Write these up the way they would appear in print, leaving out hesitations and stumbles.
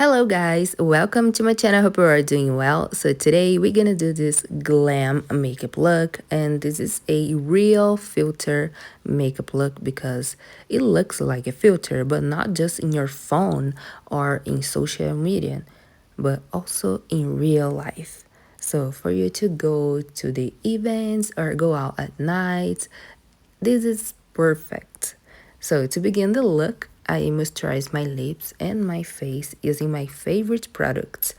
Hello guys, welcome to my channel. Hope you are doing well. So today we're gonna do this glam makeup look, and this is a real filter makeup look because it looks like a filter, but not just in your phone or in social media, but also in real life. So for you to go to the events or go out at night, this is perfect. So to begin the look, I moisturize my lips and my face using my favorite products.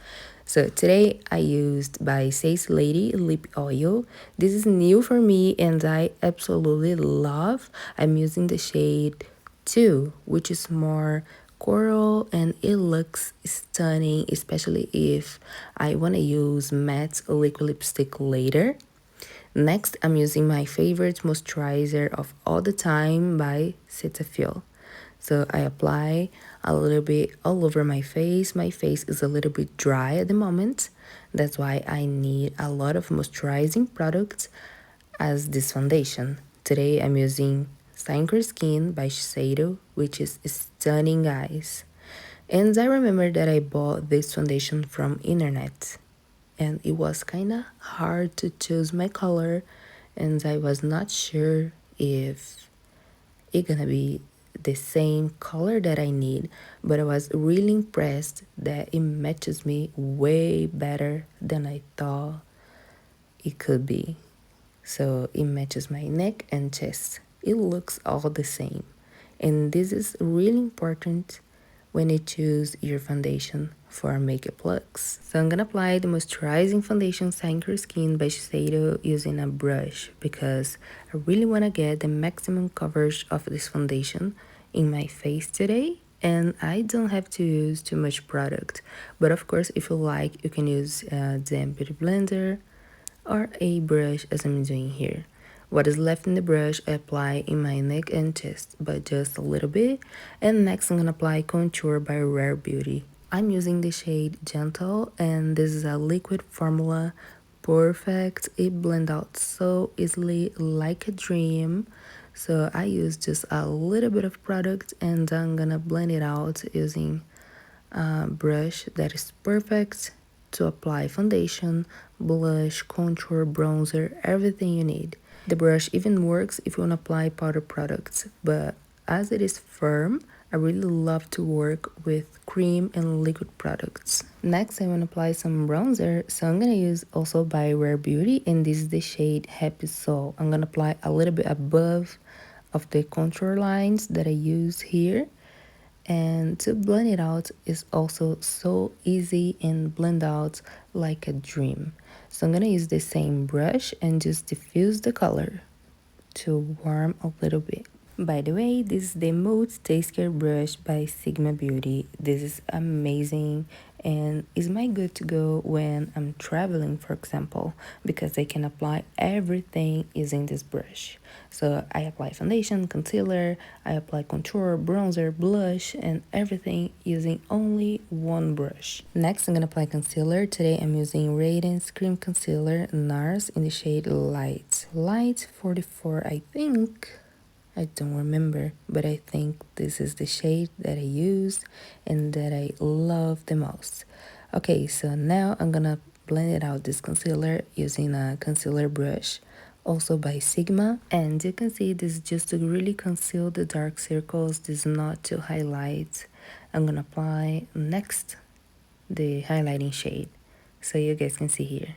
So today I used by Says Lady lip oil. This is new for me and I absolutely love. I'm using the shade 2, which is more coral, and it looks stunning, especially if I want to use matte liquid lipstick later. Next, I'm using my favorite moisturizer of all the time by Cetaphil. So I apply a little bit all over my face. My face is a little bit dry at the moment. That's why I need a lot of moisturizing products as this foundation. Today I'm using Synchro Skin by Eyeshadow, which is stunning, guys. And I remember that I bought this foundation from internet, and it was kind of hard to choose my color, and I was not sure if it gonna be the same color that I need, but I was really impressed that it matches me way better than I thought it could be. So it matches my neck and chest. It looks all the same, and this is really important when you choose your foundation for makeup looks. So I'm gonna apply the moisturizing foundation Synchro Skin by Shiseido using a brush because I really wanna get the maximum coverage of this foundation in my face today, and I don't have to use too much product. But of course, if you like, you can use the beauty blender or a brush as I'm doing here. What is left in the brush I apply in my neck and chest, but just a little bit. And next I'm gonna apply contour by Rare Beauty. I'm using the shade Gentle, and this is a liquid formula. Perfect. It blends out so easily like a dream. So I use just a little bit of product and I'm gonna blend it out using brush that is perfect to apply foundation, blush, contour, bronzer, everything you need. The brush even works if you want to apply powder products, but as it is firm, I really love to work with cream and liquid products. Next, I want to apply some bronzer, so I'm going to use also by Rare Beauty, and this is the shade Happy Soul. I'm going to apply a little bit above of the contour lines that I use here, and to blend it out is also so easy and blend out like a dream. So I'm gonna use the same brush and just diffuse the color to warm a little bit. By the way, this is the Mood Stay Care brush by Sigma Beauty. This is amazing and is my good to go when I'm traveling, for example, because I can apply everything using this brush. So I apply foundation, concealer, I apply contour, bronzer, blush, and everything using only one brush. Next, I'm gonna apply concealer. Today I'm using Radiance Cream Concealer NARS in the shade Light. Light 44, I think. I don't remember, but I think this is the shade that I used and that I love the most. Okay, so now I'm gonna blend it out, this concealer, using a concealer brush, also by Sigma. And you can see this is just to really conceal the dark circles. This is not to highlight. I'm gonna apply next the highlighting shade so you guys can see here.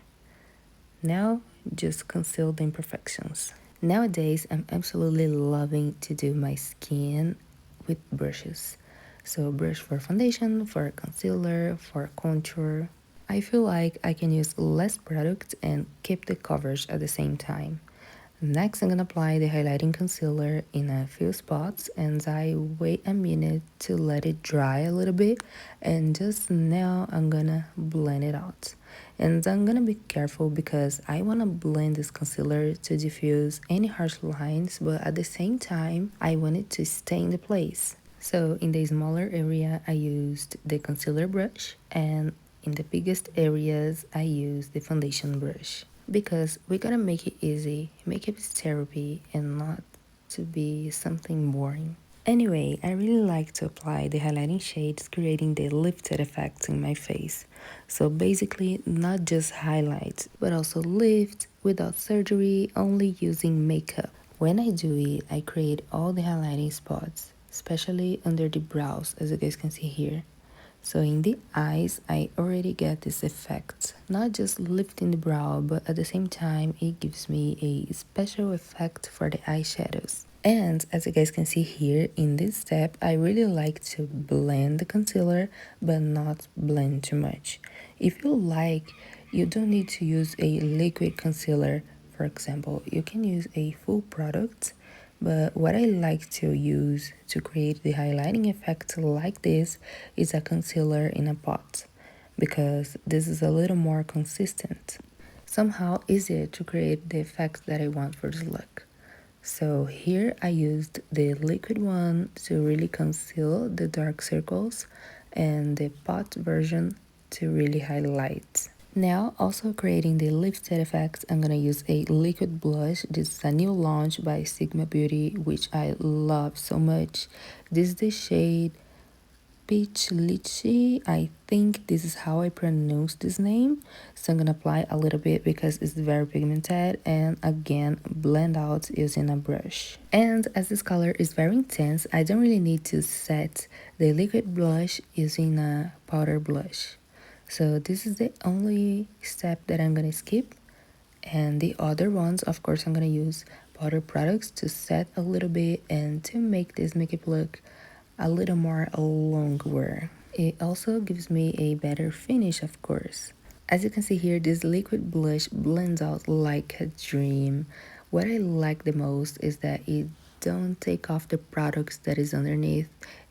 Now just conceal the imperfections. Nowadays, I'm absolutely loving to do my skin with brushes. So brush for foundation, for concealer, for contour. I feel like I can use less product and keep the coverage at the same time. Next, I'm gonna apply the highlighting concealer in a few spots, and I wait a minute to let it dry a little bit, and just now I'm gonna blend it out. And I'm gonna be careful because I wanna blend this concealer to diffuse any harsh lines, but at the same time I want it to stay in the place. So in the smaller area I used the concealer brush, and in the biggest areas I used the foundation brush, because we gotta make it easy. Makeup is therapy and not to be something boring. Anyway, I really like to apply the highlighting shades, creating the lifted effects in my face. So basically, not just highlight, but also lift without surgery, only using makeup. When I do it, I create all the highlighting spots, especially under the brows, as you guys can see here. So in the eyes, I already get this effect. Not just lifting the brow, but at the same time, it gives me a special effect for the eyeshadows. And as you guys can see here, in this step, I really like to blend the concealer, but not blend too much. If you like, you don't need to use a liquid concealer. For example, you can use a full product, but what I like to use to create the highlighting effect like this is a concealer in a pot, because this is a little more consistent. Somehow easier to create the effect that I want for this look. So here I used the liquid one to really conceal the dark circles and the pot version to really highlight. Now, also creating the lifted effects, I'm gonna use a liquid blush. This is a new launch by Sigma Beauty, which I love so much. This is the shade Peach Lychee. I think this is how I pronounce this name. So I'm gonna apply a little bit because it's very pigmented, and again blend out using a brush. And as this color is very intense, I don't really need to set the liquid blush using a powder blush. So this is the only step that I'm gonna skip, and the other ones, of course, I'm gonna use powder products to set a little bit and to make this makeup look a little more long wear. It also gives me a better finish, of course. As you can see here, this liquid blush blends out like a dream. What I like the most is that it don't take off the products that is underneath,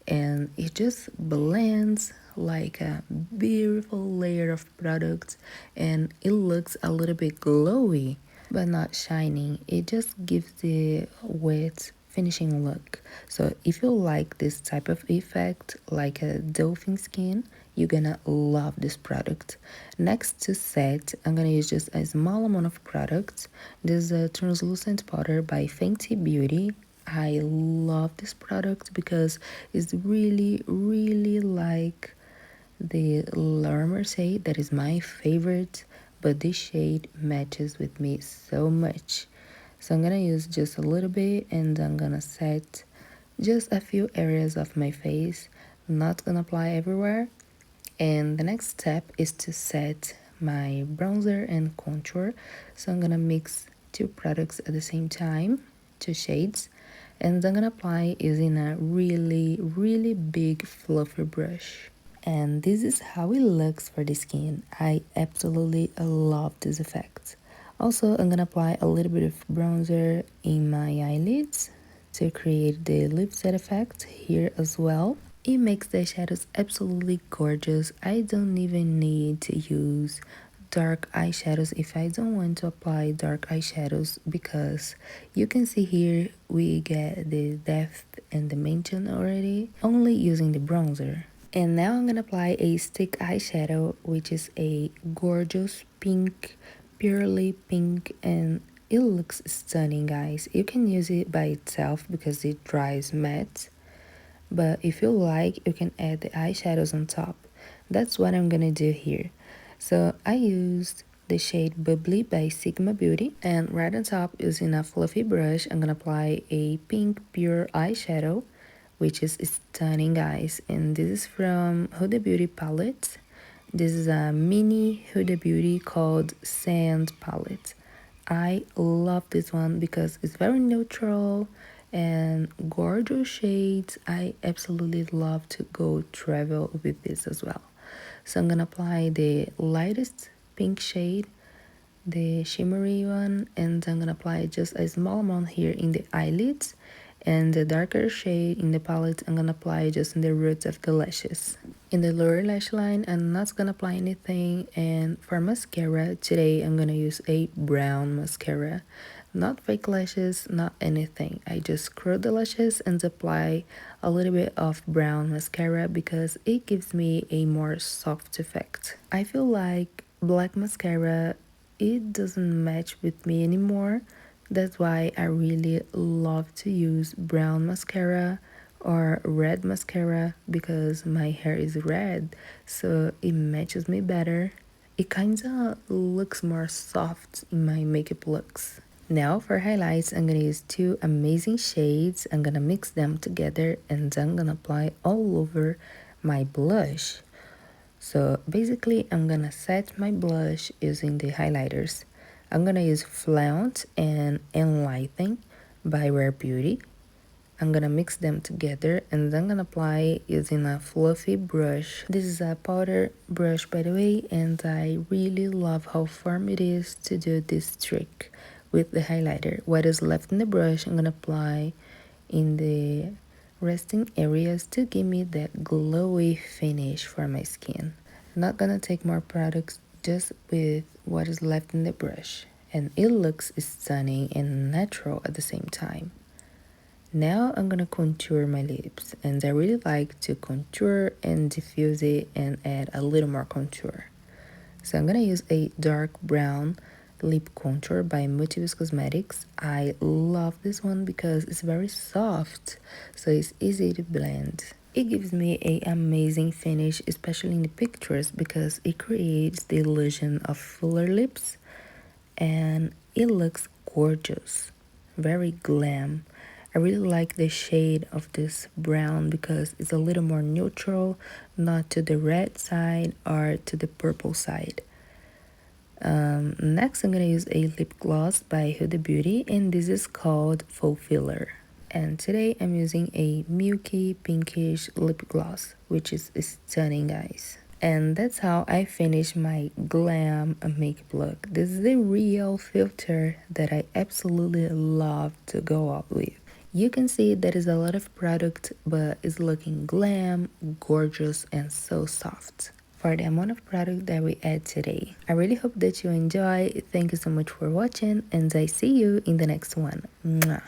and it just blends like a beautiful layer of products, and it looks a little bit glowy but not shining. It just gives the wet finishing look. So if you like this type of effect, like a dolphin skin, you're gonna love this product. Next to set, I'm gonna use just a small amount of product. This is a translucent powder by Fenty Beauty. I love this product because it's really like the Laura Mercier, that is my favorite, but this shade matches with me so much. So I'm gonna use just a little bit, and I'm gonna set just a few areas of my face, not gonna apply everywhere. And the next step is to set my bronzer and contour. So I'm gonna mix two products at the same time, two shades, and I'm gonna apply using a really big fluffy brush. And this is how it looks for the skin. I absolutely love this effect. Also, I'm gonna apply a little bit of bronzer in my eyelids to create the lip set effect here as well. It makes the shadows absolutely gorgeous. I don't even need to use dark eyeshadows if I don't want to apply dark eyeshadows, because you can see here we get the depth and dimension already only using the bronzer. And now I'm gonna apply a stick eyeshadow, which is a gorgeous pink, purely pink, and it looks stunning, guys. You can use it by itself because it dries matte, but if you like, you can add the eyeshadows on top. That's what I'm gonna do here. So I used the shade Bubbly by Sigma Beauty, and right on top, using a fluffy brush, I'm gonna apply a pink pure eyeshadow, which is stunning, guys. And this is from Huda Beauty palette. This is a mini Huda Beauty called Sand palette. I love this one because it's very neutral and gorgeous shades. I absolutely love to go travel with this as well. So I'm gonna apply the lightest pink shade, the shimmery one, and I'm gonna apply just a small amount here in the eyelids, and the darker shade in the palette I'm gonna apply just in the roots of the lashes. In the lower lash line, I'm not gonna apply anything, and for mascara today I'm gonna use a brown mascara. Not fake lashes, not anything. I just curl the lashes and apply a little bit of brown mascara because it gives me a more soft effect. I feel like black mascara, it doesn't match with me anymore. That's why I really love to use brown mascara or red mascara because my hair is red, so it matches me better. It kinda looks more soft in my makeup looks. Now for highlights, I'm gonna use two amazing shades. I'm gonna mix them together and I'm gonna apply all over my blush. So basically, I'm gonna set my blush using the highlighters. I'm gonna use Flaunt and Enlighten by Rare Beauty. I'm gonna mix them together and then I'm gonna apply using a fluffy brush. This is a powder brush, by the way, and I really love how firm it is to do this trick with the highlighter. What is left in the brush, I'm gonna apply in the resting areas to give me that glowy finish for my skin. I'm not gonna take more products, just with what is left in the brush, and it looks stunning and natural at the same time. Now I'm gonna contour my lips, and I really like to contour and diffuse it and add a little more contour. So I'm gonna use a dark brown lip contour by Multivis Cosmetics. I love this one because it's very soft, so it's easy to blend. It gives me an amazing finish, especially in the pictures, because it creates the illusion of fuller lips and it looks gorgeous, very glam. I really like the shade of this brown because it's a little more neutral, not to the red side or to the purple side. Next, I'm gonna use a lip gloss by Huda Beauty, and this is called Faux Filler. And today I'm using a milky pinkish lip gloss, which is stunning, guys. And that's how I finish my glam makeup look. This is the real filter that I absolutely love to go out with. You can see there is a lot of product, but it's looking glam, gorgeous, and so soft for the amount of product that we add today. I really hope that you enjoy. Thank you so much for watching, and I see you in the next one. Mwah.